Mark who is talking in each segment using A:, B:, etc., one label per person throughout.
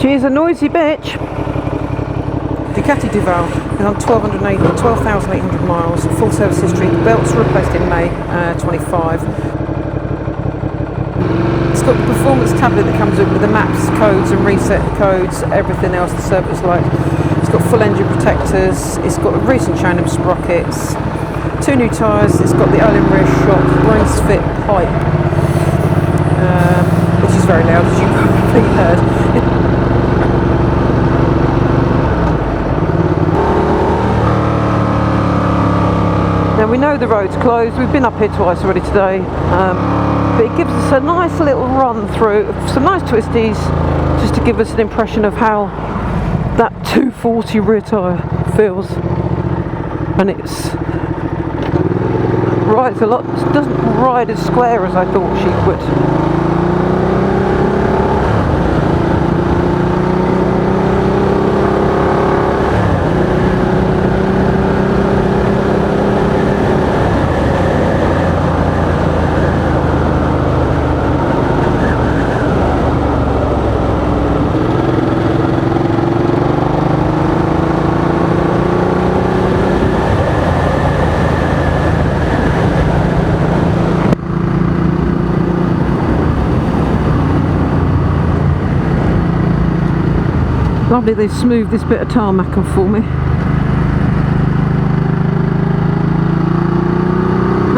A: She is a noisy bitch. Ducati Diavel is on 12,800 miles, full service history. The belts were replaced in May 25. It's got the performance tablet that comes with the maps, codes and reset codes, everything else the service light. It's got full engine protectors, it's got a recent change of sprockets, 2 new tyres, it's got the Ohlins rear shock, brace fit pipe, which is very loud as you probably heard. Now we know the road's closed, we've been up here twice already today, but it gives us a nice little run through, some nice twisties, just to give us an impression of how that 240 rear tyre feels. And it's rides a lot, doesn't ride as square as I thought she would. Lovely, they've smoothed this bit of tarmac off for me.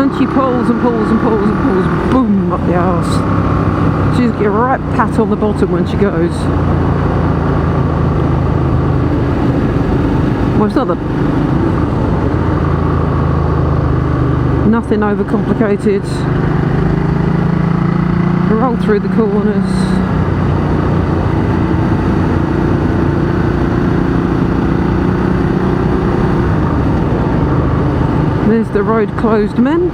A: And she pulls and pulls and pulls and pulls, boom, up the arse. She's getting a right pat on the bottom when she goes. Well, it's not nothing overcomplicated. Roll through the corners. There's the road closed men.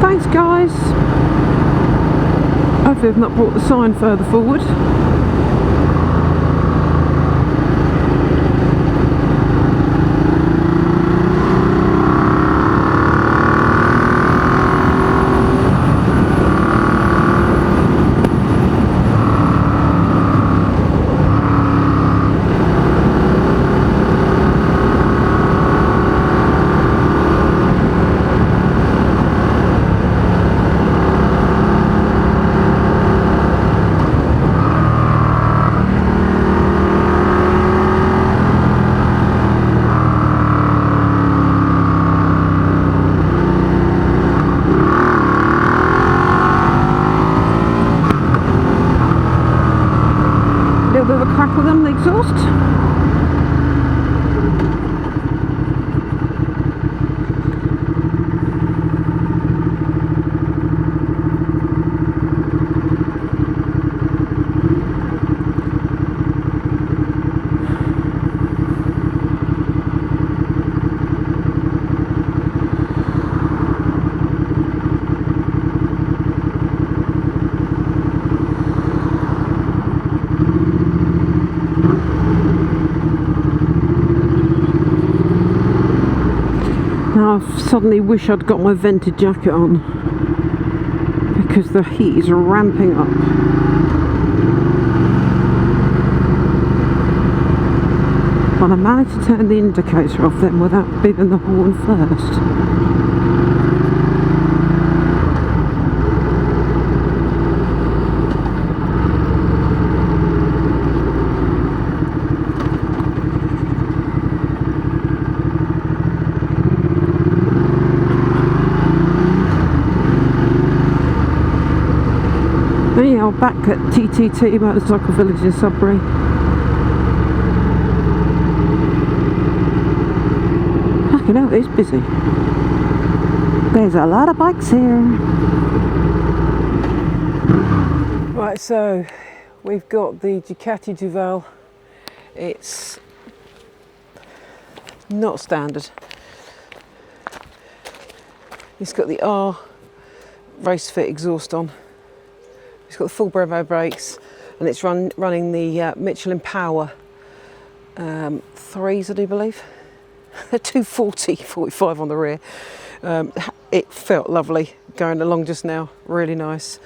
A: Thanks guys. Hopefully I've not brought the sign further forward. Bit of a crackle on the exhaust. Now I suddenly wish I'd got my vented jacket on because the heat is ramping up. But I managed to turn the indicator off then without beeping the horn first. Anyhow, back at TTT Motorcycle Village in Sudbury. Fucking hell, it's busy. There's a lot of bikes here. Right, so we've got the Ducati Diavel. It's not standard. It's got the R race fit exhaust on. It's got the full Brembo brakes, and it's running the Michelin Power 3s, I do believe. 240, 45 on the rear. It felt lovely going along just now, really nice.